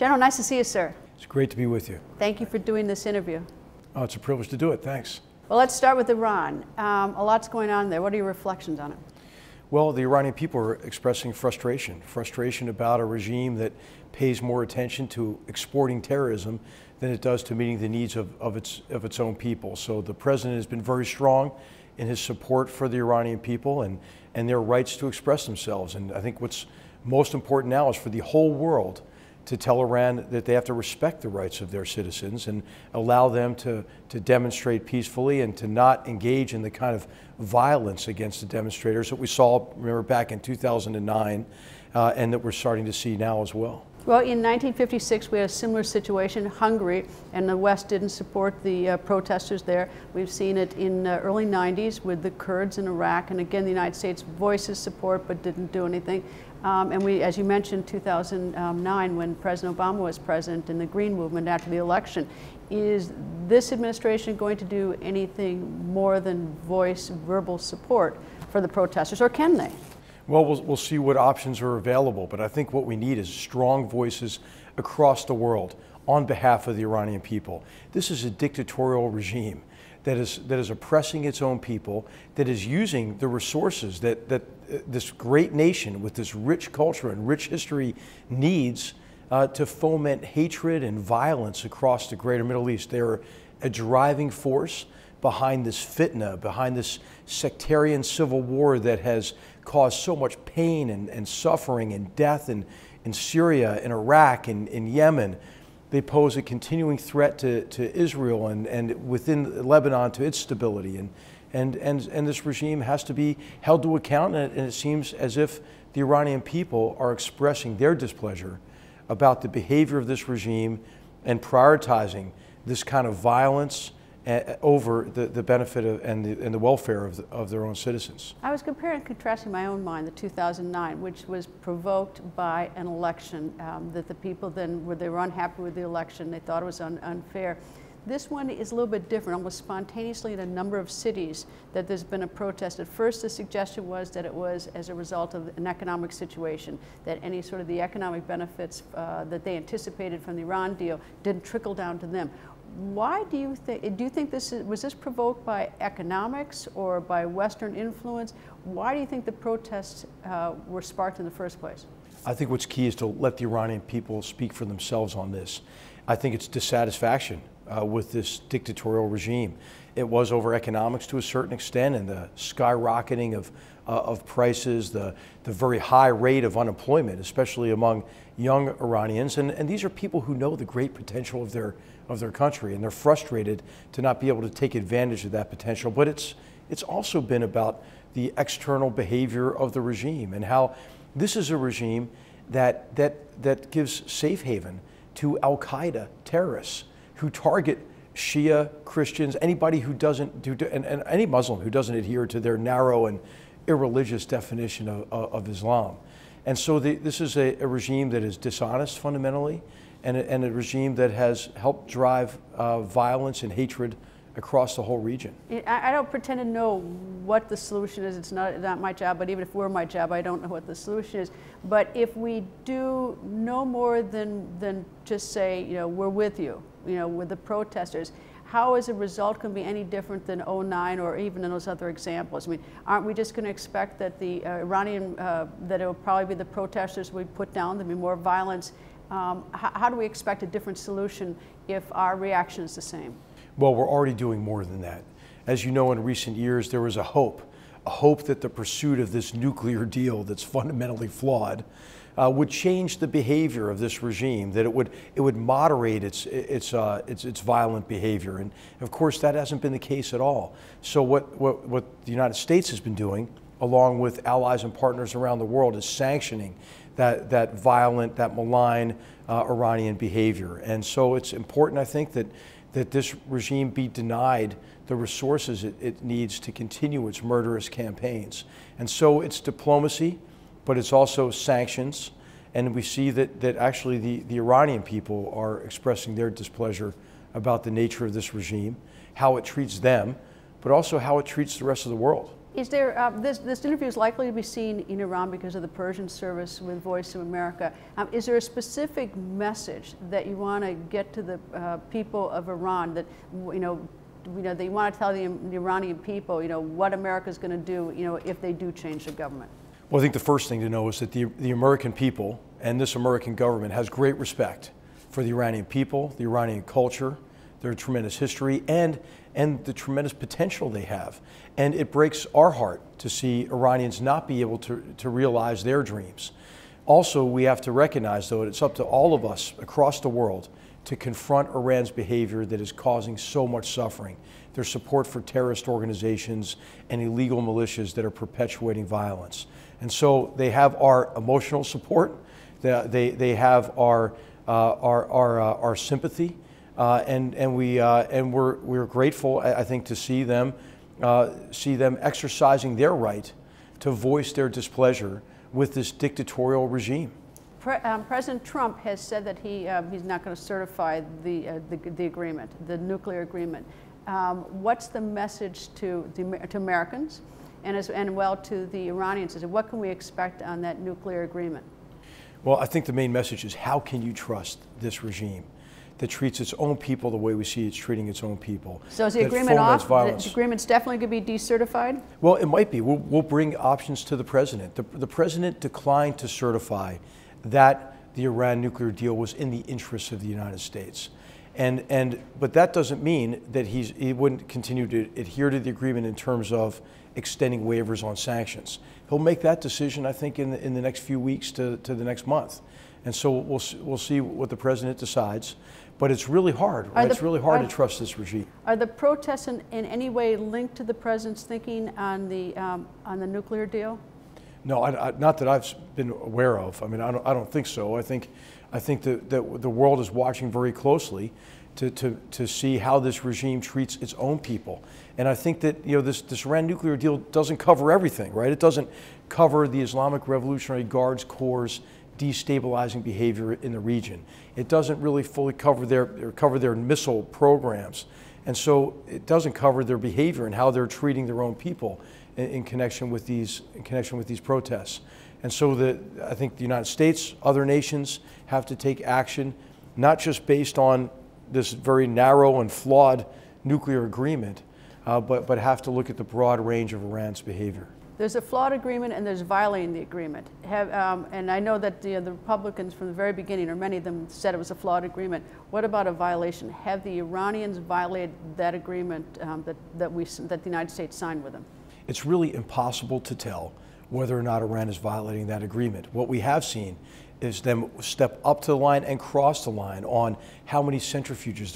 General, nice to see you, sir. It's great to be with you. Thank you for doing this interview. Oh, it's a privilege to do it. Thanks. Well, let's start with Iran. A lot's going on there. What are your reflections on it? Well, the Iranian people are expressing frustration about a regime that pays more attention to exporting terrorism than it does to meeting the needs of its own people. So the president has been very strong in his support for the Iranian people and their rights to express themselves. And I think what's most important now is for the whole world to tell Iran that they have to respect the rights of their citizens and allow them to demonstrate peacefully and to not engage in the kind of violence against the demonstrators that we saw, remember, back in 2009 and that we're starting to see now as well. Well, in 1956, we had a similar situation in Hungary, and the West didn't support the protesters there. We've seen it in the early 90s with the Kurds in Iraq, and again, the United States voices support but didn't do anything. And we, as you mentioned, 2009, when President Obama was president in the Green Movement after the election. Is this administration going to do anything more than voice verbal support for the protesters, or can they? Well, we'll see what options are available, but I think what we need is strong voices across the world on behalf of the Iranian people. This is a dictatorial regime that is oppressing its own people, that is using the resources that this great nation with this rich culture and rich history needs to foment hatred and violence across the greater Middle East. They're a driving force behind this fitna, behind this sectarian civil war that has caused so much pain and suffering and death in Syria, in Iraq, in Yemen. They pose a continuing threat to Israel and within Lebanon to its stability. And this regime has to be held to account, and it seems as if the Iranian people are expressing their displeasure about the behavior of this regime and prioritizing this kind of violence over the benefit of, and the welfare of their own citizens. I was comparing and contrasting my own mind, the 2009, which was provoked by an election that the people then, they were unhappy with the election, they thought it was unfair. This one is a little bit different, almost spontaneously in a number of cities that there's been a protest. At first the suggestion was that it was as a result of an economic situation, that any sort of the economic benefits that they anticipated from the Iran deal didn't trickle down to them. Why do you think was this provoked by economics or by Western influence? Why do you think the protests were sparked in the first place? I think what's key is to let the Iranian people speak for themselves on this. I think it's dissatisfaction with this dictatorial regime. It was over economics to a certain extent, and the skyrocketing of prices, the very high rate of unemployment, especially among young Iranians. And these are people who know the great potential of their country, and they're frustrated to not be able to take advantage of that potential. But it's also been about the external behavior of the regime and how this is a regime that gives safe haven to Al-Qaeda terrorists who target Shia Christians, anybody who doesn't and any Muslim who doesn't adhere to their narrow and irreligious definition of Islam. And so this is a regime that is dishonest fundamentally, and a regime that has helped drive violence and hatred across the whole region. I don't pretend to know what the solution is. It's not my job, but even if it were my job, I don't know what the solution is. But if we do no more than just say, you know, we're with you, you know, with the protesters, how as a result can be any different than '09 or even in those other examples? I mean, aren't we just going to expect that the Iranian, that it will probably be the protesters we put down, there'll be more violence? How do we expect a different solution if our reaction is the same? Well, we're already doing more than that. As you know, in recent years, there was a hope that the pursuit of this nuclear deal that's fundamentally flawed would change the behavior of this regime, that it would moderate its violent behavior. And of course, that hasn't been the case at all. So what the United States has been doing, along with allies and partners around the world, is sanctioning that violent, that malign Iranian behavior. And so it's important, I think, that this regime be denied the resources it needs to continue its murderous campaigns. And so it's diplomacy, but it's also sanctions. And we see that actually the Iranian people are expressing their displeasure about the nature of this regime, how it treats them, but also how it treats the rest of the world. Is there, this interview is likely to be seen in Iran because of the Persian service with Voice of America. Is there a specific message that you want to get to the people of Iran that, that you want to tell the Iranian people, what America's going to do, if they do change the government? Well, I think the first thing to know is that the American people and this American government has great respect for the Iranian people, the Iranian culture, their tremendous history, and the tremendous potential they have. And it breaks our heart to see Iranians not be able to realize their dreams. Also, we have to recognize, though, it's up to all of us across the world to confront Iran's behavior that is causing so much suffering, their support for terrorist organizations and illegal militias that are perpetuating violence. And so they have our emotional support, they have our sympathy, and we're grateful, I think, to see them exercising their right to voice their displeasure with this dictatorial regime. President Trump has said that he's not going to certify the agreement, the nuclear agreement. What's the message to Americans and well to the Iranians? What can we expect on that nuclear agreement? Well, I think the main message is, how can you trust this regime that treats its own people the way we see it's treating its own people? So is the agreement off? The agreement's definitely going to be decertified? Well, it might be. We'll bring options to the president. The president declined to certify that the Iran nuclear deal was in the interests of the United States. But that doesn't mean that he wouldn't continue to adhere to the agreement in terms of extending waivers on sanctions. He'll make that decision, I think, in the next few weeks to the next month. And so we'll see what the president decides. But it's really hard, right? It's really hard to trust this regime. Are the protests in any way linked to the president's thinking on the nuclear deal? No, not that I've been aware of. I mean, I don't think so. I think that the world is watching very closely to see how this regime treats its own people. And I think that this Iran nuclear deal doesn't cover everything, right? It doesn't cover the Islamic Revolutionary Guards Corps' destabilizing behavior in the region. It doesn't really fully cover their missile programs, and so it doesn't cover their behavior and how they're treating their own people in connection with these protests. And so I think the United States, other nations have to take action, not just based on this very narrow and flawed nuclear agreement, but have to look at the broad range of Iran's behavior. There's a flawed agreement and there's violating the agreement. And I know that the Republicans from the very beginning, or many of them, said it was a flawed agreement. What about a violation? Have the Iranians violated that agreement that the United States signed with them? It's really impossible to tell whether or not Iran is violating that agreement. What we have seen is them step up to the line and cross the line on how many centrifuges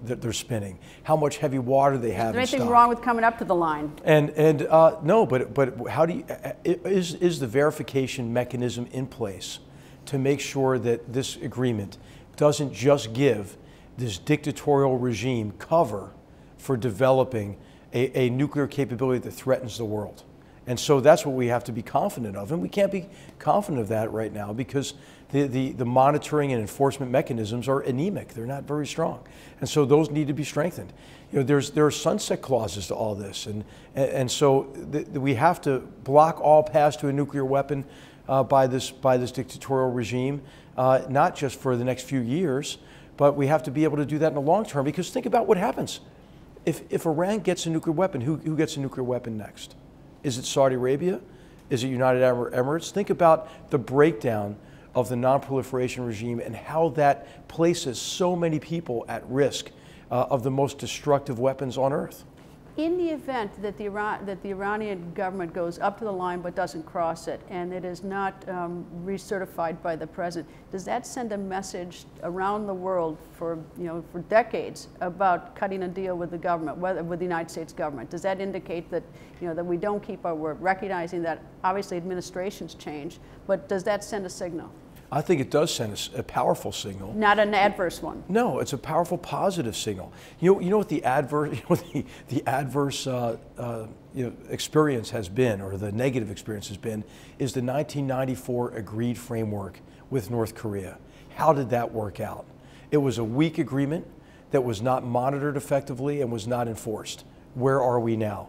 they're spinning, how much heavy water they have. Is there anything wrong with coming up to the line? No, but how do you, is the verification mechanism in place to make sure that this agreement doesn't just give this dictatorial regime cover for developing a nuclear capability that threatens the world? And so that's what we have to be confident of. And we can't be confident of that right now because the monitoring and enforcement mechanisms are anemic. They're not very strong. And so those need to be strengthened. There are sunset clauses to all this. And so we have to block all paths to a nuclear weapon by this dictatorial regime, not just for the next few years, but we have to be able to do that in the long term. Because think about what happens. If Iran gets a nuclear weapon, who gets a nuclear weapon next? Is it Saudi Arabia? Is it United Arab Emirates? Think about the breakdown of the non-proliferation regime and how that places so many people at risk of the most destructive weapons on earth. In the event that the Iranian government goes up to the line but doesn't cross it, and it is not recertified by the president, does that send a message around the world for decades about cutting a deal with the government, with the United States government? Does that indicate that that we don't keep our word, recognizing that obviously administrations change, but does that send a signal? I think it does send a powerful signal. Not an adverse one. No, it's a powerful, positive signal. You know what the adverse, the adverse experience has been, or the negative experience has been, is the 1994 agreed framework with North Korea. How did that work out? It was a weak agreement that was not monitored effectively and was not enforced. Where are we now?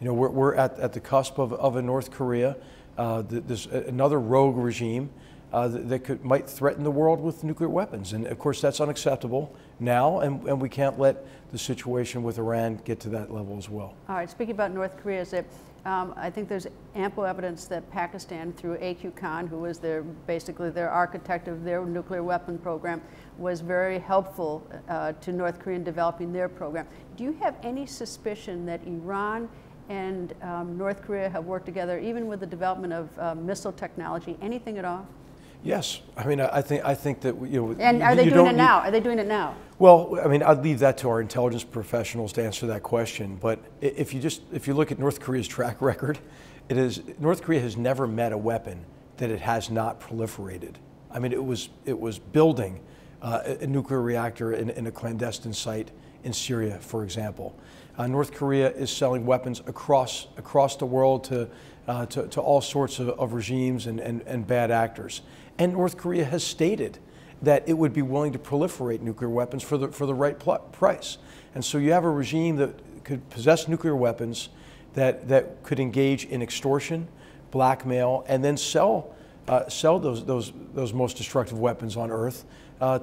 You know, we're at the cusp of a North Korea, this another rogue regime that might threaten the world with nuclear weapons. And of course, that's unacceptable now, and we can't let the situation with Iran get to that level as well. All right, speaking about North Korea, I think there's ample evidence that Pakistan, through A.Q. Khan, who was basically their architect of their nuclear weapon program, was very helpful to North Korea in developing their program. Do you have any suspicion that Iran and North Korea have worked together, even with the development of missile technology, anything at all? Yes, I mean, I think that, you know. And are they doing it now? Are they doing it now? Well, I mean, I'd leave that to our intelligence professionals to answer that question. But if you look at North Korea's track record, North Korea has never met a weapon that it has not proliferated. I mean, it was building a nuclear reactor in a clandestine site in Syria, for example. North Korea is selling weapons across the world to all sorts of regimes and bad actors. And North Korea has stated that it would be willing to proliferate nuclear weapons for the right price. And so you have a regime that could possess nuclear weapons, that could engage in extortion, blackmail, and then sell those most destructive weapons on Earth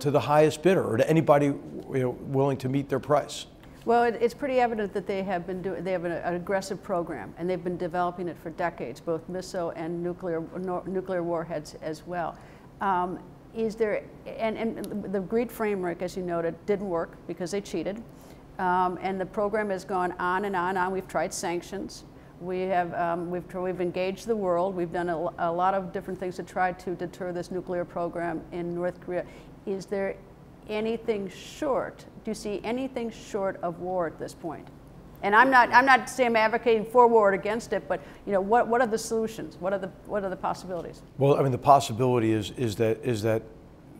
to the highest bidder, or to anybody willing to meet their price. Well, it's pretty evident that they have an aggressive program, and they've been developing it for decades, both missile and nuclear warheads as well. Is there, and the agreed framework, as you noted, didn't work because they cheated, and the program has gone on and on and on. We've tried sanctions. We've engaged the world. We've done a lot of different things to try to deter this nuclear program in North Korea. Is there anything short? Do you see anything short of war at this point? And I'm not saying I'm advocating for war or against it, but what are the solutions? What are the possibilities? Well, I mean, the possibility is that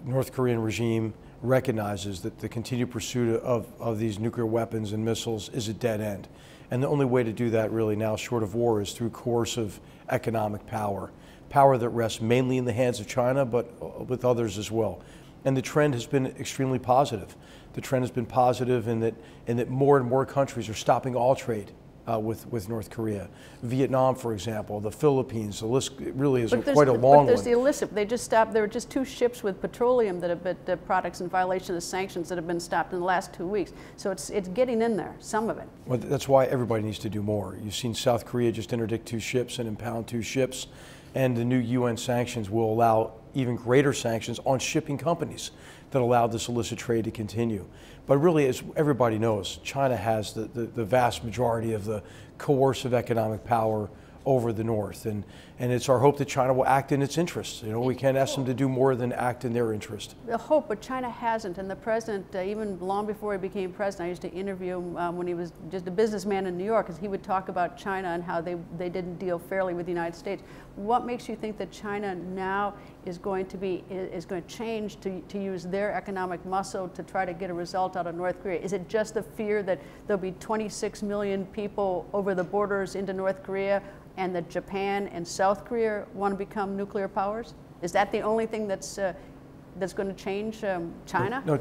North Korean regime recognizes that the continued pursuit of these nuclear weapons and missiles is a dead end. And the only way to do that really now, short of war, is through coercive economic power that rests mainly in the hands of China, but with others as well. And the trend has been extremely positive. The trend has been positive in that more and more countries are stopping all trade with North Korea. Vietnam, for example, the Philippines, the list really is quite a long one. But there's the illicit. They just stopped. There were just 2 ships with petroleum that have been products in violation of sanctions that have been stopped in the last 2 weeks. So it's getting in there, some of it. Well, that's why everybody needs to do more. You've seen South Korea just interdict 2 ships and impound 2 ships. And the new UN sanctions will allow even greater sanctions on shipping companies that allow this illicit trade to continue. But really, as everybody knows, China has the vast majority of the coercive economic power over the North. And it's our hope that China will act in its interests. We can't ask them to do more than act in their interest. The hope, but China hasn't. And the president, even long before he became president, I used to interview him when he was just a businessman in New York, because he would talk about China and how they didn't deal fairly with the United States. What makes you think that China now is going to change to use their economic muscle to try to get a result out of North Korea? Is it just the fear that there'll be 26 million people over the borders into North Korea, and that Japan and South Korea want to become nuclear powers? Is that the only thing that's going to change China? No,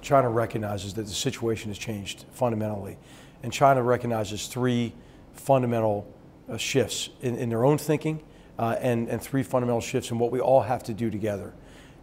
China recognizes that the situation has changed fundamentally, and China recognizes 3 fundamental shifts in their own thinking, and 3 fundamental shifts in what we all have to do together.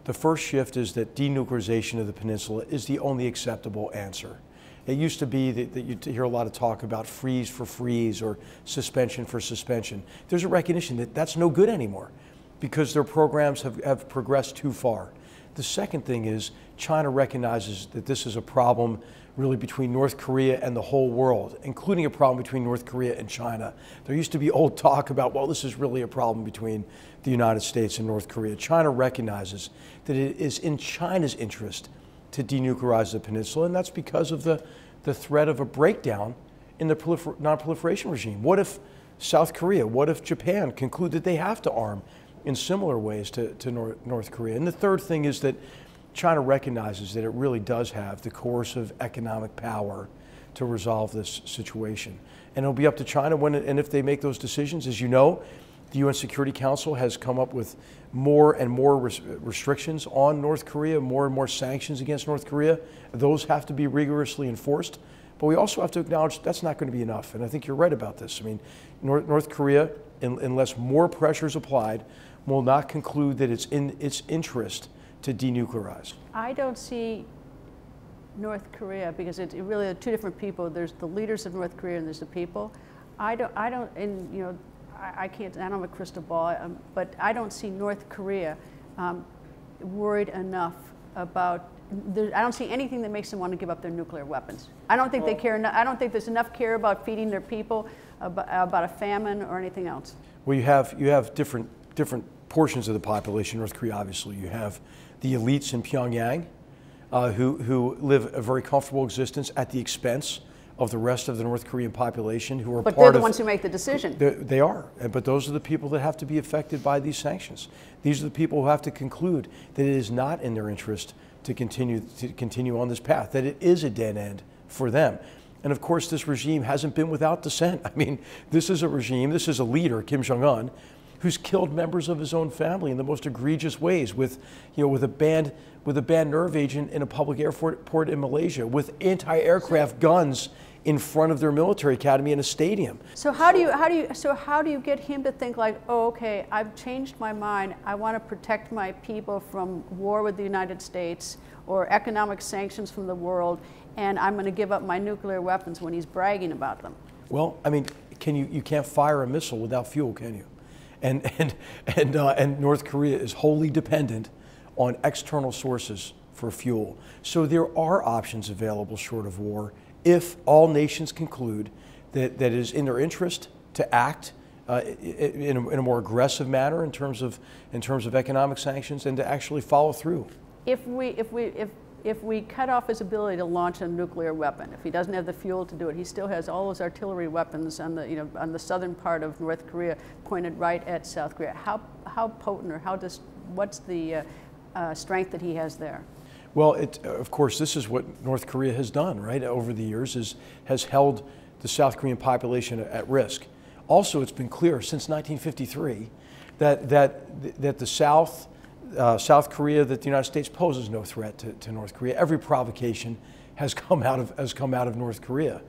The first shift is that denuclearization of the peninsula is the only acceptable answer. It used to be that you'd hear a lot of talk about freeze for freeze or suspension for suspension. There's a recognition that that's no good anymore because their programs have progressed too far. The second thing is China recognizes that this is a problem really between North Korea and the whole world, including a problem between North Korea and China. There used to be old talk about, well, this is really a problem between the United States and North Korea. China recognizes that it is in China's interest to denuclearize the peninsula, and that's because of the threat of a breakdown in the non-proliferation regime. What if South Korea, what if Japan conclude that they have to arm in similar ways to North Korea? And the third thing is that China recognizes that it really does have the coercive economic power to resolve this situation. And it'll be up to China when and if they make those decisions. As you know, the UN Security Council has come up with more and more restrictions on North Korea, more and more sanctions against North Korea. Those have to be rigorously enforced But we also have to acknowledge that's not going to be enough. And I think you're right about this. I mean, North Korea, unless more pressure is applied, will not conclude that it's in its interest to denuclearize. I don't see North Korea, because it really are two different people. There's the leaders of North Korea and there's the people. I don't, and you know, I can't, I don't have a crystal ball, but I don't see North Korea worried enough about, I don't see anything that makes them want to give up their nuclear weapons. I don't think they care, I don't think there's enough care about feeding their people, about a famine or anything else. Well, you have different portions of the population in North Korea, obviously. You have the elites in Pyongyang, who live a very comfortable existence at the expense of the rest of the North Korean population, who are but they're the ones who make the decision. They are, but those are the people that have to be affected by these sanctions. These are the people who have to conclude that it is not in their interest to continue on this path, that it is a dead end for them. And of course, this regime hasn't been without dissent. I mean, this is a regime, this is a leader, Kim Jong-un, who's killed members of his own family in the most egregious ways, with a banned nerve agent in a public airport in Malaysia, with anti-aircraft guns in front of their military academy in a stadium. So how do you get him to think like, oh, okay, I've changed my mind. I want to protect my people from war with the United States or economic sanctions from the world, and I'm going to give up my nuclear weapons when he's bragging about them? Well, I mean, you can't fire a missile without fuel, can you? And North Korea is wholly dependent on external sources for fuel. So there are options available short of war if all nations conclude that it is in their interest to act in a more aggressive manner in terms of economic sanctions and to actually follow through. If we cut off his ability to launch a nuclear weapon, if he doesn't have the fuel to do it, he still has all those artillery weapons on the southern part of North Korea pointed right at South Korea. How potent, or what's the strength that he has there? Well, of course, this is what North Korea has done, right, over the years, has held the South Korean population at risk. Also, it's been clear since 1953 that the South Korea, that the United States poses no threat to North Korea. Every provocation has come out of North Korea.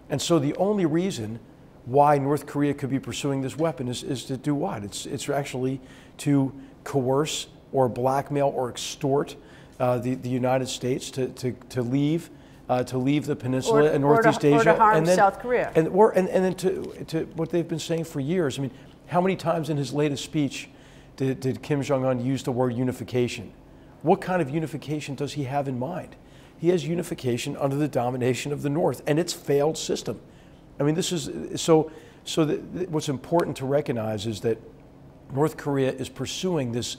And so the only reason why North Korea could be pursuing this weapon is to do what? It's actually to coerce or blackmail or extort the United States to leave the peninsula and Northeast Asia, or to harm and then South Korea, and then to what they've been saying for years. I mean, how many times in his latest speech did Kim Jong-un use the word unification? What kind of unification does he have in mind? He has unification under the domination of the North and its failed system. I mean, this is so. What's important to recognize is that North Korea is pursuing this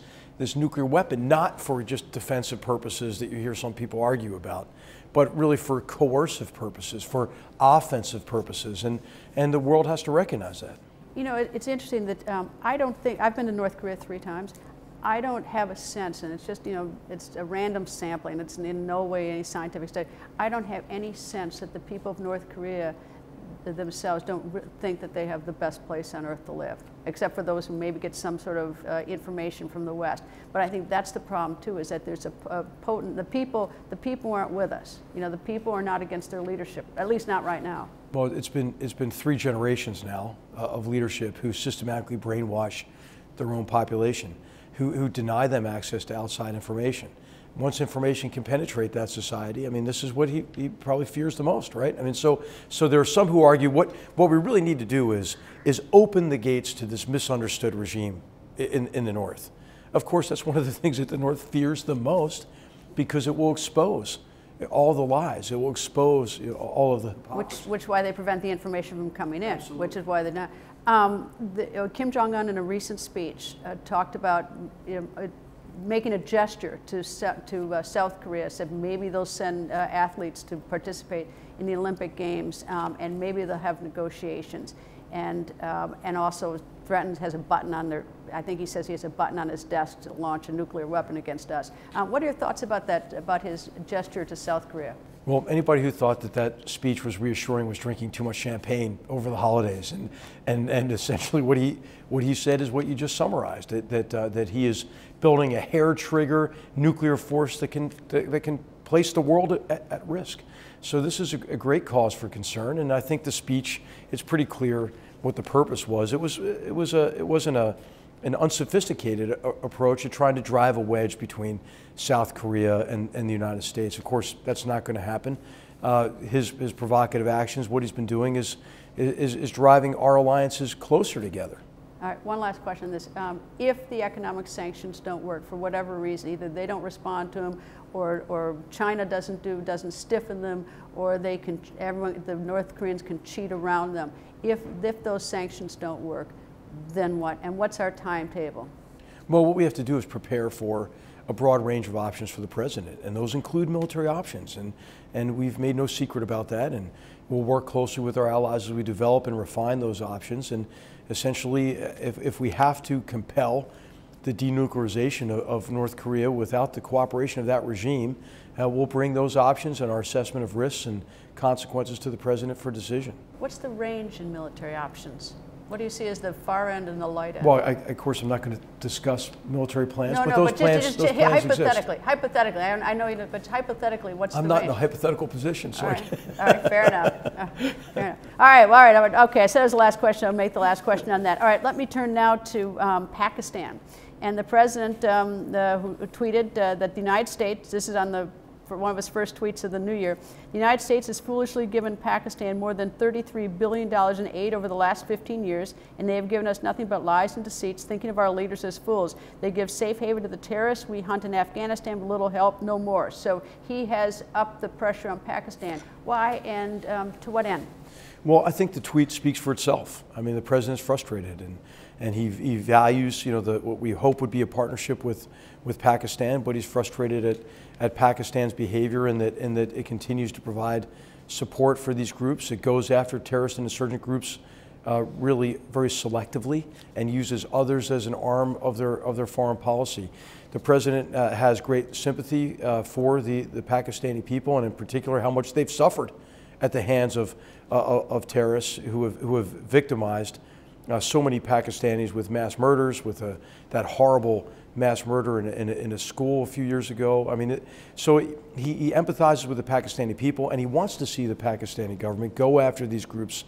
nuclear weapon not for just defensive purposes that you hear some people argue about, but really for coercive purposes, for offensive purposes, and the world has to recognize that. You know, it's interesting that I don't think, I've been to North Korea 3 times. I don't have a sense, and it's just, you know, it's a random sampling. It's in no way any scientific study. I don't have any sense that the people of North Korea themselves don't think that they have the best place on earth to live, except for those who maybe get some sort of information from the West. But I think that's the problem too, is that there's a potent, the people aren't with us. You know, the people are not against their leadership, at least not right now. Well, it's been 3 generations now of leadership who systematically brainwash their own population, who deny them access to outside information. Once information can penetrate that society, I mean, this is what he probably fears the most, right? I mean, so there are some who argue what we really need to do is open the gates to this misunderstood regime in the North. Of course, that's one of the things that the North fears the most, because it will expose all the lies. It will expose all of the hypocrisy. Which why they prevent the information from coming in. Absolutely. Which is why they're not. Kim Jong-un in a recent speech talked about making a gesture to South Korea, said maybe they'll send athletes to participate in the Olympic Games, and maybe they'll have negotiations, and also threatens, has a button on their, I think he says he has a button on his desk to launch a nuclear weapon against us. What are your thoughts about that, about his gesture to South Korea? Well, anybody who thought that that speech was reassuring was drinking too much champagne over the holidays, and essentially what he said is what you just summarized, that he is building a hair trigger nuclear force that can place the world at risk. So this is a great cause for concern, and I think the speech, it's pretty clear what the purpose was. It wasn't an unsophisticated approach of trying to drive a wedge between South Korea and the United States. Of course, that's not going to happen. His provocative actions, what he's been doing is driving our alliances closer together. All right, one last question on this. If the economic sanctions don't work for whatever reason, either they don't respond to them, or China doesn't stiffen them, or the North Koreans can cheat around them. If those sanctions don't work, then what? And what's our timetable? Well, what we have to do is prepare for a broad range of options for the president, and those include military options, and we've made no secret about that, and we'll work closely with our allies as we develop and refine those options. And essentially, if we have to compel the denuclearization of North Korea without the cooperation of that regime, we'll bring those options and our assessment of risks and consequences to the president for decision. What's the range in military options? What do you see as the far end and the light end? Well, of course, I'm not going to discuss military plans, but those just plans hypothetically, exist. Hypothetically, I know you know, but hypothetically, what's the range? I'm not in a hypothetical position, so all right, fair enough. Fair enough. All right, okay, I said it was the last question. I'll make the last question on that. All right, let me turn now to Pakistan. And the president who tweeted that the United States, this is on for one of his first tweets of the new year, the United States has foolishly given Pakistan more than $33 billion in aid over the last 15 years, and they have given us nothing but lies and deceits, thinking of our leaders as fools. They give safe haven to the terrorists. We hunt in Afghanistan with little help, no more. So he has upped the pressure on Pakistan. Why, and to what end? Well, I think the tweet speaks for itself. I mean, the president's frustrated, and he values, what we hope would be a partnership with Pakistan, but he's frustrated at Pakistan's behavior and that it continues to provide support for these groups. It goes after terrorist and insurgent groups really very selectively and uses others as an arm of their foreign policy. The president has great sympathy for the Pakistani people, and in particular how much they've suffered at the hands of terrorists who have victimized so many Pakistanis with mass murders, with that horrible mass murder in a school a few years ago. I mean, so he empathizes with the Pakistani people, and he wants to see the Pakistani government go after these groups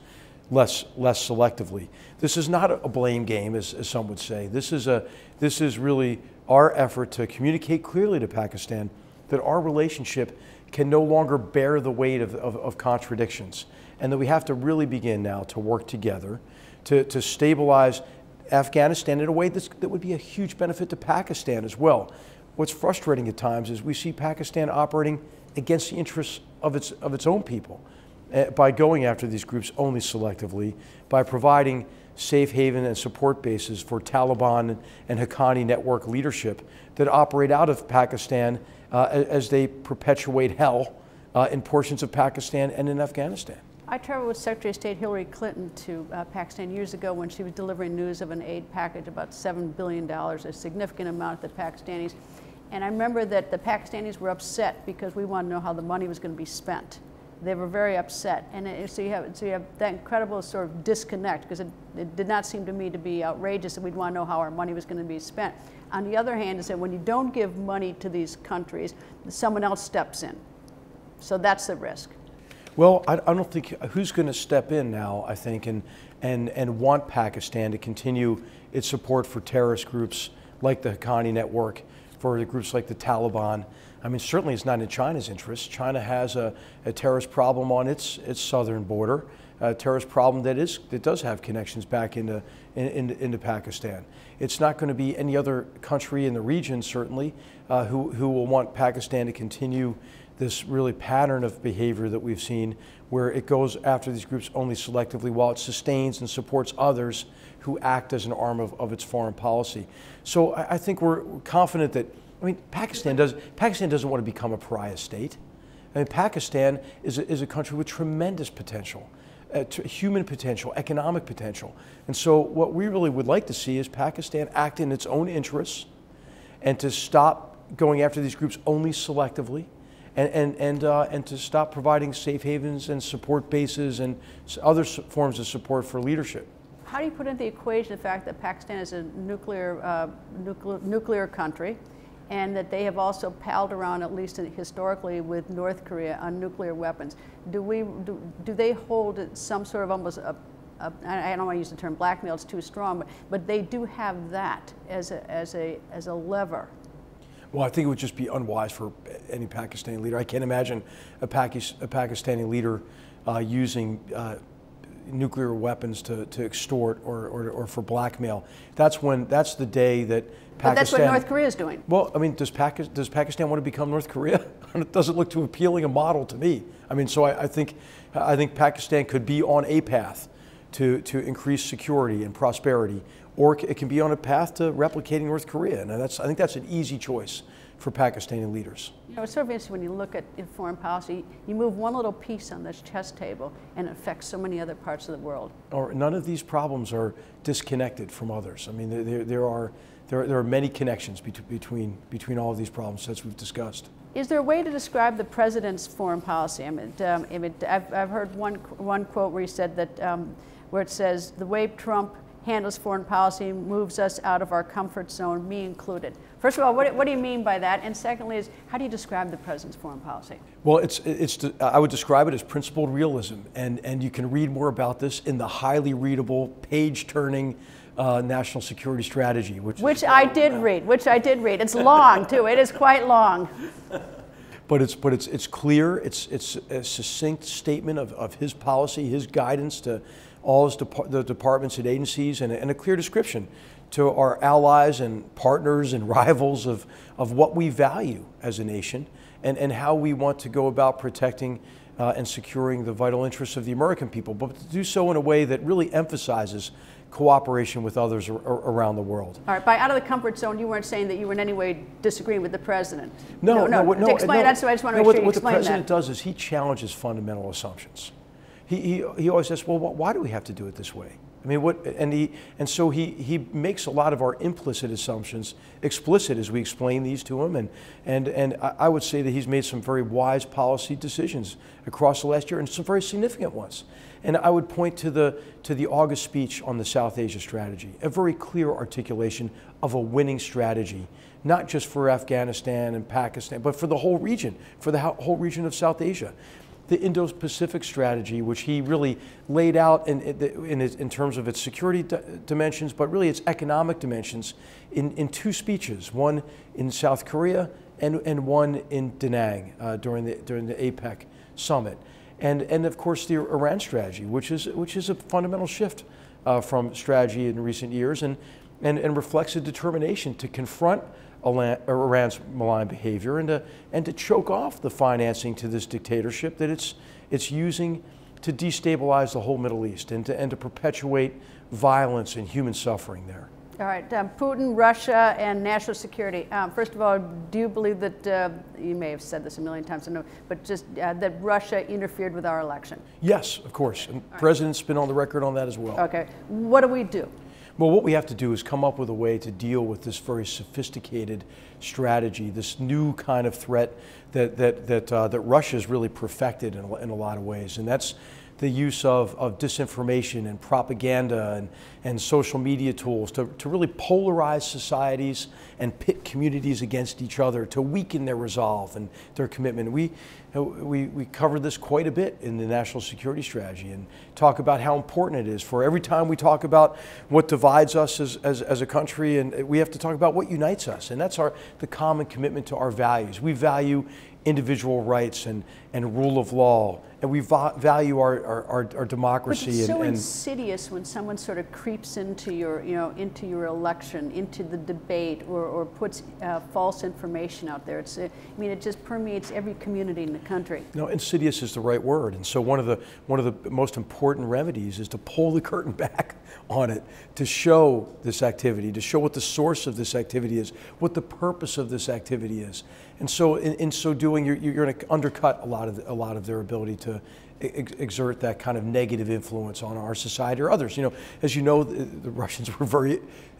less selectively. This is not a blame game, as some would say. This is really our effort to communicate clearly to Pakistan that our relationship can no longer bear the weight of contradictions, and that we have to really begin now to work together to stabilize Afghanistan in a way that would be a huge benefit to Pakistan as well. What's frustrating at times is we see Pakistan operating against the interests of its own people by going after these groups only selectively, by providing safe haven and support bases for Taliban and Haqqani network leadership that operate out of Pakistan as they perpetuate hell in portions of Pakistan and in Afghanistan. I traveled with Secretary of State Hillary Clinton to Pakistan years ago when she was delivering news of an aid package, about $7 billion, a significant amount to the Pakistanis. And I remember that the Pakistanis were upset because we wanted to know how the money was going to be spent. They were very upset. And so you have that incredible sort of disconnect, because it did not seem to me to be outrageous that we'd want to know how our money was going to be spent. On the other hand, is that when you don't give money to these countries, someone else steps in. So that's the risk. Well, I don't think who's going to step in now, I think, and want Pakistan to continue its support for terrorist groups like the Haqqani network, for the groups like the Taliban. I mean, certainly it's not in China's interest. China has a terrorist problem on its southern border, a terrorist problem that does have connections back into Pakistan. It's not going to be any other country in the region, certainly, who will want Pakistan to continue this really pattern of behavior that we've seen, where it goes after these groups only selectively while it sustains and supports others who act as an arm of its foreign policy. So I think we're confident that, I mean, Pakistan doesn't want to become a pariah state. I mean, Pakistan is a country with tremendous potential, human potential, economic potential. And so what we really would like to see is Pakistan act in its own interests and to stop going after these groups only selectively, and to stop providing safe havens and support bases and other forms of support for leadership. How do you put into the equation the fact that Pakistan is a nuclear country, and that they have also palled around, at least historically, with North Korea on nuclear weapons? Do they hold some sort of almost I don't want to use the term blackmail, it's too strong, but they do have that as a lever? Well, I think it would just be unwise for any Pakistani leader. I can't imagine a Pakistani leader using nuclear weapons to extort or for blackmail. That's the day that Pakistan. But that's what North Korea is doing. Well, I mean, does Pakistan want to become North Korea? It doesn't look too appealing a model to me. I mean, so I think Pakistan could be on a path to increase security and prosperity, or it can be on a path to replicating North Korea. And I think that's an easy choice for Pakistani leaders. You know, it's sort of interesting when you look at foreign policy, you move one little piece on this chess table and it affects so many other parts of the world. None of these problems are disconnected from others. I mean, there are many connections between all of these problems, as we've discussed. Is there a way to describe the president's foreign policy? I mean, I've heard one quote where he said that, where it says, the way Trump handles foreign policy moves us out of our comfort zone, me included. First of all, what do you mean by that? And secondly is, how do you describe the president's foreign policy? Well, I would describe it as principled realism, and you can read more about this in the highly readable, page-turning national security strategy, which I did read. It's long too. It is quite long. But it's clear. It's a succinct statement of his policy, his guidance to all the departments and agencies, and a clear description to our allies and partners and rivals of what we value as a nation, and how we want to go about protecting and securing the vital interests of the American people, but to do so in a way that really emphasizes cooperation with others around the world. All right, by out of the comfort zone, you weren't saying that you were in any way disagreeing with the president. No. Explain that, so I just want to make sure you explain that. What the president does is he challenges fundamental assumptions. He always says, well, why do we have to do it this way? I mean, so he makes a lot of our implicit assumptions explicit as we explain these to him, and I would say that he's made some very wise policy decisions across the last year, and some very significant ones. And I would point to the August speech on the South Asia strategy, a very clear articulation of a winning strategy, not just for Afghanistan and Pakistan, but for the whole region, for the whole region of South Asia. The Indo-Pacific strategy, which he really laid out in terms of its security dimensions, but really its economic dimensions in two speeches, one in South Korea and one in Da Nang during the APEC summit. And of course the Iran strategy, which is a fundamental shift from strategy in recent years, and reflects a determination to confront Iran's malign behavior and to choke off the financing to this dictatorship that it's using to destabilize the whole Middle East and to perpetuate violence and human suffering there. All right, Putin, Russia, and national security. First of all, do you believe that, you may have said this a million times, but just that Russia interfered with our election? Yes, of course. And the president's been on the record on that as well. Okay. What do we do? Well, what we have to do is come up with a way to deal with this very sophisticated strategy, this new kind of threat that Russia's really perfected in a lot of ways, and that's the use of disinformation and propaganda and social media tools to really polarize societies and pit communities against each other, to weaken their resolve and their commitment. We covered this quite a bit in the national security strategy and talk about how important it is for every time we talk about what divides us as a country, and we have to talk about what unites us, and that's the common commitment to our values. We value individual rights and rule of law, and we value our democracy. But it's so insidious when someone sort of creeps into your election, into the debate, or puts false information out there. I mean, it just permeates every community in the country. No, insidious is the right word, and so one of the most important remedies is to pull the curtain back on it, to show this activity, to show what the source of this activity is, what the purpose of this activity is. And so in so doing, you're going to undercut a lot of their ability to exert that kind of negative influence on our society or others. You know, as you know, the Russians were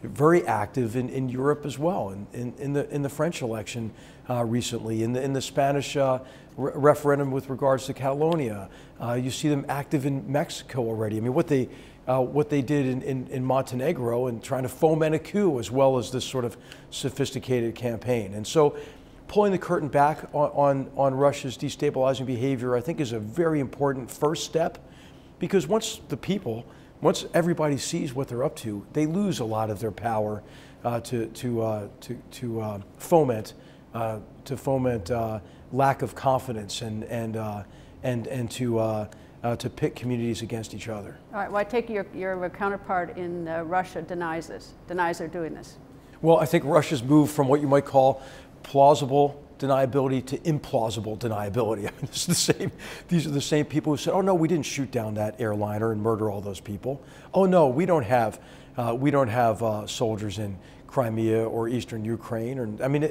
very active in Europe as well, in the French election recently, in the Spanish referendum with regards to Catalonia. You see them active in Mexico already. I mean, what they did in Montenegro and trying to foment a coup, as well as this sort of sophisticated campaign. And so pulling the curtain back on Russia's destabilizing behavior, I think, is a very important first step, because once everybody sees what they're up to, they lose a lot of their power to foment lack of confidence and to pit communities against each other. All right. Well, I take your counterpart in Russia denies they're doing this. Well, I think Russia's moved from what you might call plausible deniability to implausible deniability. I mean, these are the same people who said, "Oh no, we didn't shoot down that airliner and murder all those people. Oh no, we don't have soldiers in Crimea or Eastern Ukraine." Or, I mean,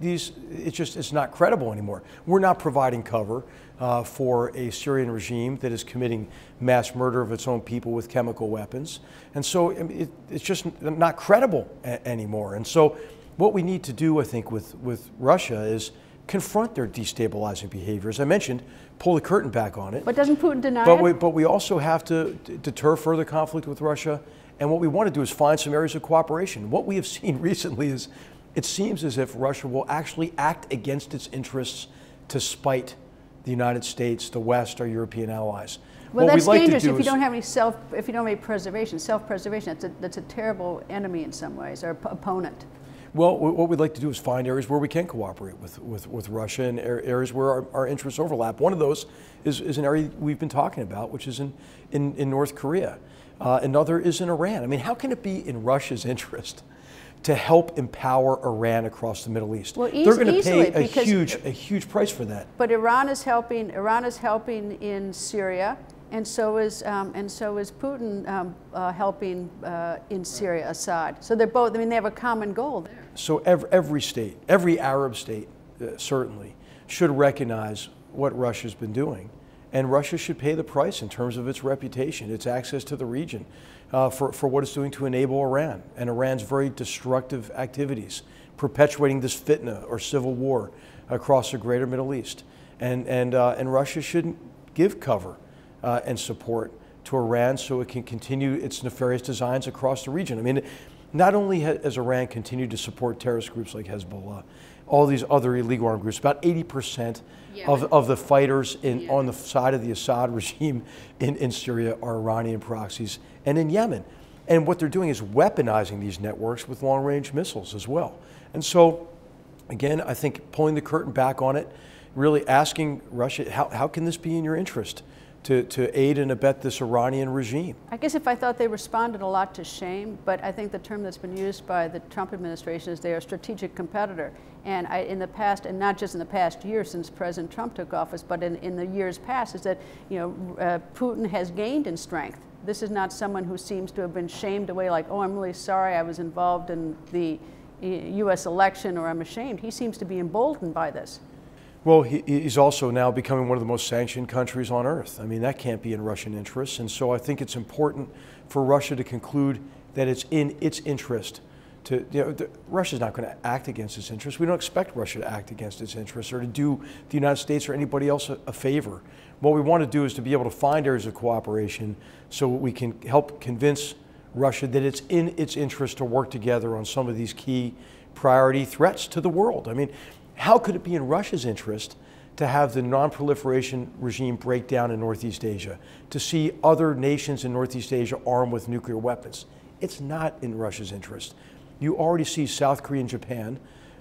it's not credible anymore. We're not providing cover for a Syrian regime that is committing mass murder of its own people with chemical weapons, and so I mean, it's just not credible anymore. And so, what we need to do, I think, with Russia is confront their destabilizing behavior. As I mentioned, pull the curtain back on it. But doesn't Putin deny it? But we also have to deter further conflict with Russia. And what we want to do is find some areas of cooperation. What we have seen recently is it seems as if Russia will actually act against its interests to spite the United States, the West, our European allies. Well, that's dangerous if you don't have any if you don't have preservation, self-preservation. That's a terrible enemy in some ways, or opponent. Well, what we'd like to do is find areas where we can cooperate with Russia, and areas where our interests overlap. One of those is an area we've been talking about, which is in North Korea. Another is in Iran. I mean, how can it be in Russia's interest to help empower Iran across the Middle East? Well, they're going to pay a huge price for that. But Iran is helping in Syria, and so is Putin helping in Syria, Assad. So they're both. I mean, they have a common goal there. So every state, every Arab state, certainly should recognize what Russia's been doing. And Russia should pay the price in terms of its reputation, its access to the region, for what it's doing to enable Iran and Iran's very destructive activities, perpetuating this fitna or civil war across the greater Middle East. And Russia shouldn't give cover and support to Iran so it can continue its nefarious designs across the region. I mean, not only has Iran continued to support terrorist groups like Hezbollah, all these other illegal armed groups, about 80% of the fighters on the side of the Assad regime in Syria are Iranian proxies, and in Yemen. And what they're doing is weaponizing these networks with long-range missiles as well. And so, again, I think pulling the curtain back on it, really asking Russia, how can this be in your interest to aid and abet this Iranian regime? I guess if I thought they responded a lot to shame, but I think the term that's been used by the Trump administration is they're a strategic competitor. And in the past, and not just in the past year since President Trump took office, but in the years past, is that Putin has gained in strength. This is not someone who seems to have been shamed away like, oh, I'm really sorry I was involved in the U.S. election, or I'm ashamed. He seems to be emboldened by this. Well, he's also now becoming one of the most sanctioned countries on earth. I mean, that can't be in Russian interests. And so I think it's important for Russia to conclude that it's in its interest to, Russia's not going to act against its interests. We don't expect Russia to act against its interests or to do the United States or anybody else a favor. What we want to do is to be able to find areas of cooperation so we can help convince Russia that it's in its interest to work together on some of these key priority threats to the world. I mean, how could it be in Russia's interest to have the non-proliferation regime break down in Northeast Asia, to see other nations in Northeast Asia armed with nuclear weapons? It's not in Russia's interest. You already see South Korea and Japan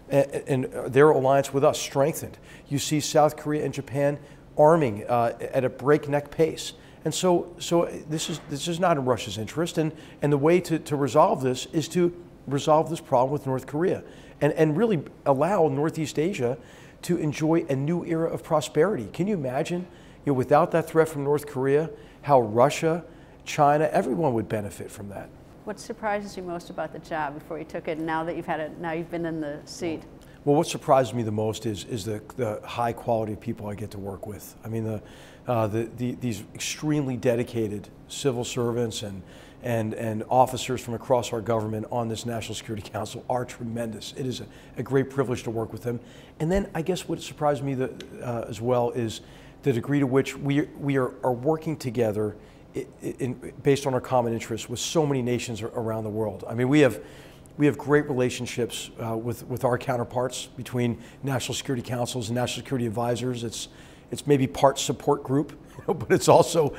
and their alliance with us strengthened. You see South Korea and Japan arming at a breakneck pace. And so this is not in Russia's interest. And the way to resolve this is to resolve this problem with North Korea and really allow Northeast Asia to enjoy a new era of prosperity. Can you imagine, without that threat from North Korea, how Russia, China, everyone would benefit from that? What surprises you most about the job before you took it, now that you've been in the seat? Well, what surprises me the most is the high quality of people I get to work with. I mean, these extremely dedicated civil servants and officers from across our government on this National Security Council are tremendous. It is a great privilege to work with them. And then I guess what surprised me as well is the degree to which we are working together based on our common interests with so many nations around the world. I mean, we have great relationships with our counterparts between national security councils and national security advisors. It's maybe part support group, but it's also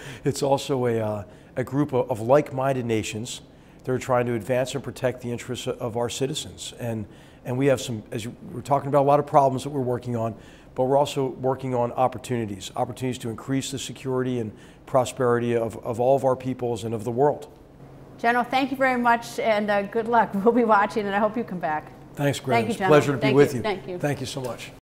a group of like-minded nations that are trying to advance and protect the interests of our citizens. And we have some, as we're talking about, a lot of problems that we're working on, but we're also working on opportunities to increase the security and prosperity of all of our peoples and of the world. General, thank you very much, and good luck. We'll be watching, and I hope you come back. Thanks, Greta. Thank you, It's a General. pleasure to be with you. Thank you. Thank you so much.